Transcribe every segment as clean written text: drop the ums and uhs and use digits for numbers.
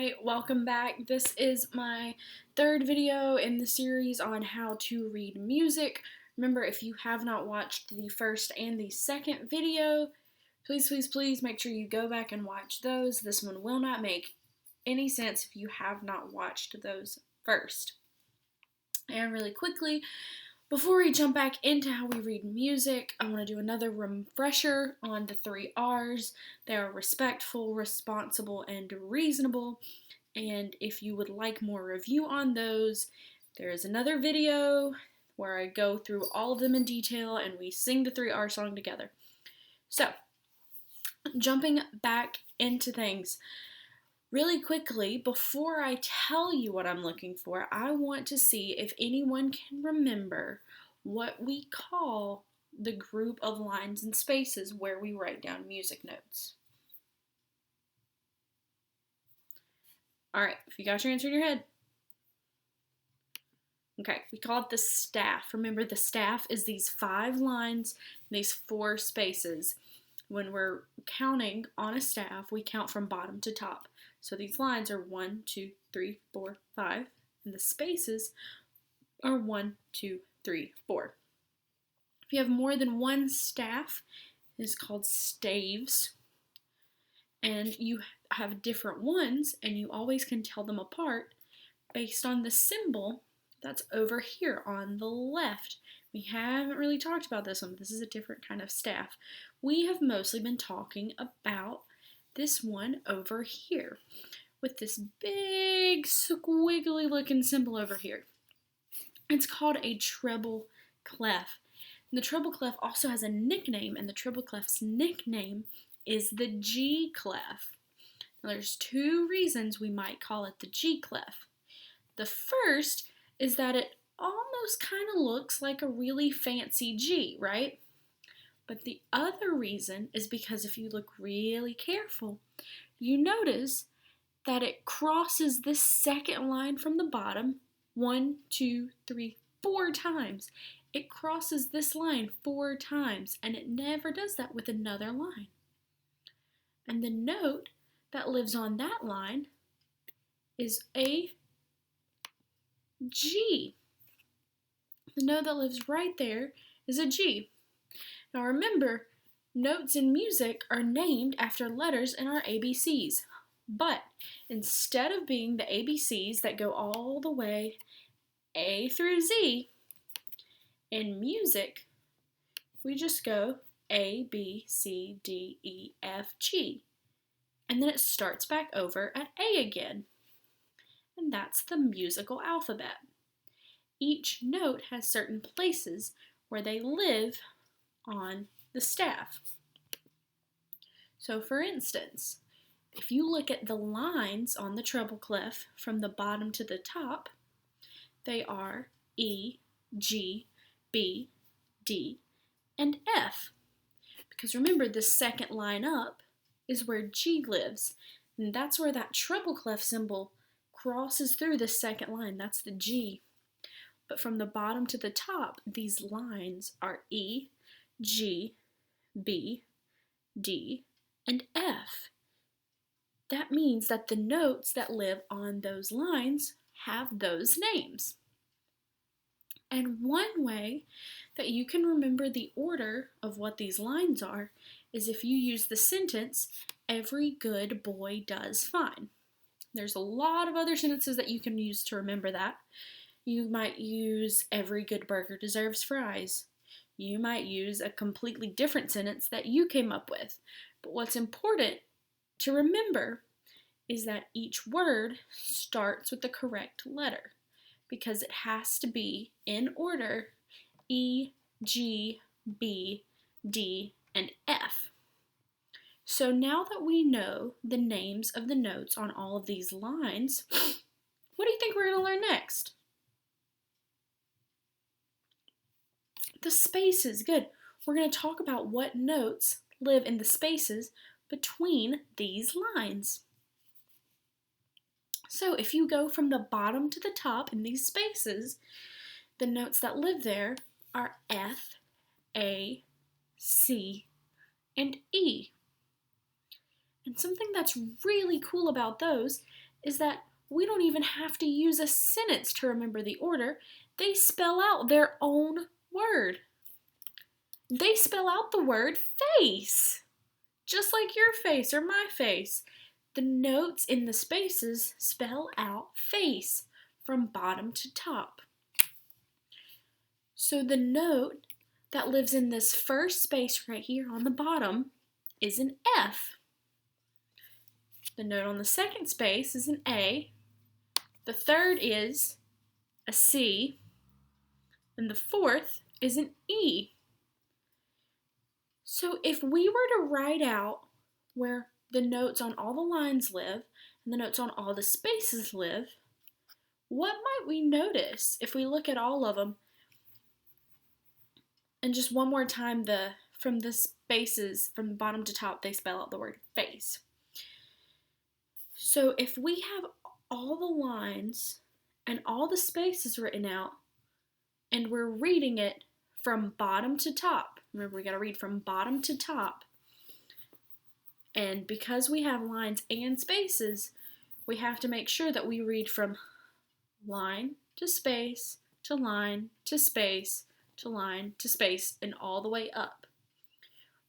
Hi, welcome back. This is my third video in the series on how to read music. Remember, if you have not watched the first and the second video, please make sure you go back and watch those. This one will not make any sense if you have not watched those first. And really quickly, before we jump back into how we read music, I want to do another refresher on the 3 R's. They are respectful, responsible, and reasonable. And if you would like more review on those, there is another video where I go through all of them in detail and we sing the 3 R song together. So, jumping back into things. Really quickly, before I tell you what I'm looking for, I want to see if anyone can remember what we call the group of lines and spaces where we write down music notes. Alright, if you got your answer in your head. Okay, we call it the staff. Remember, the staff is these 5 lines, these 4 spaces. When we're counting on a staff, we count from bottom to top. So these lines are 1, 2, 3, 4, 5, and the spaces are 1, 2, 3, 4. If you have more than one staff, it is called staves, and you have different ones, and you always can tell them apart based on the symbol that's over here on the left. We haven't really talked about this one, but this is a different kind of staff. We have mostly been talking about this one over here with this big squiggly looking symbol over here. It's called a treble clef. And the treble clef also has a nickname, and the treble clef's nickname is the G clef. Now there's 2 reasons we might call it the G clef. The first is that it almost kind of looks like a really fancy G, right? But the other reason is because if you look really careful, you notice that it crosses this second line from the bottom 1, 2, 3, 4 times. It crosses this line 4 times, and it never does that with another line. And the note that lives on that line is a G. The note that lives right there is a G. Now remember, notes in music are named after letters in our ABCs. But instead of being the ABCs that go all the way A through Z, in music, we just go A, B, C, D, E, F, G. And then it starts back over at A again. And that's the musical alphabet. Each note has certain places where they live on the staff. So for instance, if you look at the lines on the treble clef from the bottom to the top, they are E, G, B, D, and F. Because remember, the second line up is where G lives, and that's where that treble clef symbol crosses through the second line. That's the G. But from the bottom to the top, these lines are E, G, B, D, and F. That means that the notes that live on those lines have those names. And one way that you can remember the order of what these lines are is if you use the sentence, "Every good boy does fine." There's a lot of other sentences that you can use to remember that. You might use, "Every good burger deserves fries." You might use a completely different sentence that you came up with. But what's important to remember is that each word starts with the correct letter because it has to be in order E, G, B, D, and F. So now that we know the names of the notes on all of these lines, what do you think we're going to learn next? The spaces. Good. We're going to talk about what notes live in the spaces between these lines. So if you go from the bottom to the top in these spaces, the notes that live there are F, A, C, and E. And something that's really cool about those is that we don't even have to use a sentence to remember the order. They spell out their own word. They spell out the word face, just like your face or my face. The notes in the spaces spell out face from bottom to top. So the note that lives in this first space right here on the bottom is an F. The note on the second space is an A. The third is a C. And the fourth is an E. So if we were to write out where the notes on all the lines live and the notes on all the spaces live, what might we notice if we look at all of them? And just one more time, from the spaces, from the bottom to top, they spell out the word face. So if we have all the lines and all the spaces written out, and we're reading it from bottom to top, remember we got to read from bottom to top, and because we have lines and spaces, we have to make sure that we read from line to space to line to space to line to space and all the way up.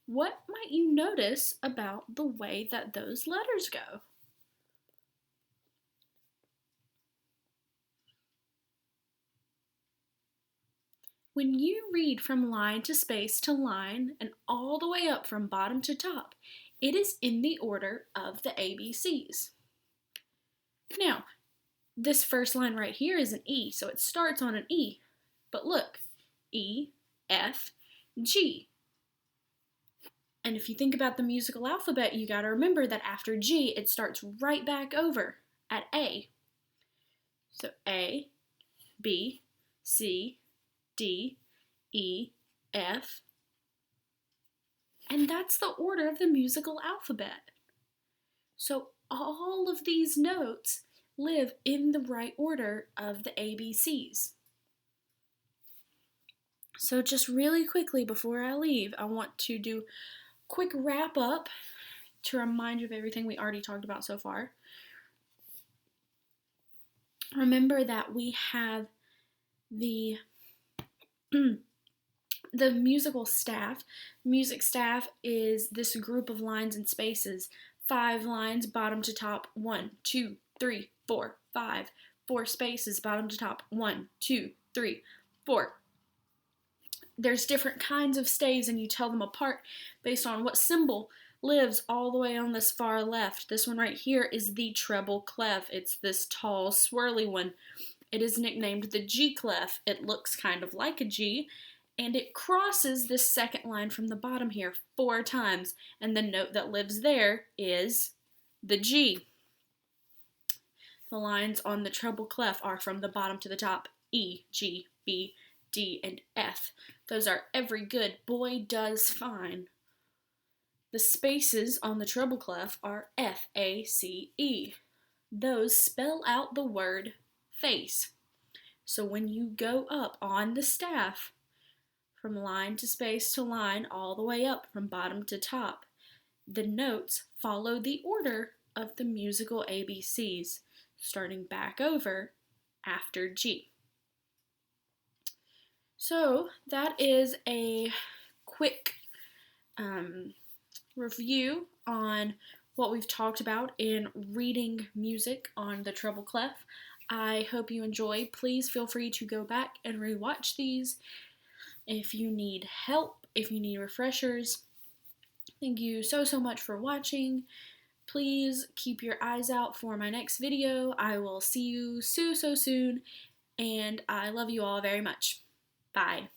What might you notice about the way that those letters go? When you read from line to space to line and all the way up from bottom to top, it is in the order of the ABCs. Now, this first line right here is an E, so it starts on an E. But look, E, F, G. And if you think about the musical alphabet, you got to remember that after G, it starts right back over at A. So A, B, C, D, E, F, and that's the order of the musical alphabet. So all of these notes live in the right order of the ABCs. So just really quickly before I leave, I want to do a quick wrap up to remind you of everything we already talked about so far. Remember that we have the musical staff. Music staff is this group of lines and spaces. 5 lines, bottom to top, 1, 2, 3, 4, 5. 4 spaces, bottom to top, 1, 2, 3, 4. There's different kinds of staves and you tell them apart based on what symbol lives all the way on this far left. This one right here is the treble clef. It's this tall, swirly one. It is nicknamed the G clef. It looks kind of like a G, and it crosses this second line from the bottom here 4 times, and the note that lives there is the G. The lines on the treble clef are from the bottom to the top, E, G, B, D, and F. Those are every good boy does fine. The spaces on the treble clef are F, A, C, E. Those spell out the word face. So when you go up on the staff, from line to space to line, all the way up from bottom to top, the notes follow the order of the musical ABCs, starting back over after G. So that is a quick review on what we've talked about in reading music on the treble clef. I hope you enjoy. Please feel free to go back and rewatch these if you need help, if you need refreshers. Thank you so much for watching. Please keep your eyes out for my next video. I will see you so soon, and I love you all very much. Bye.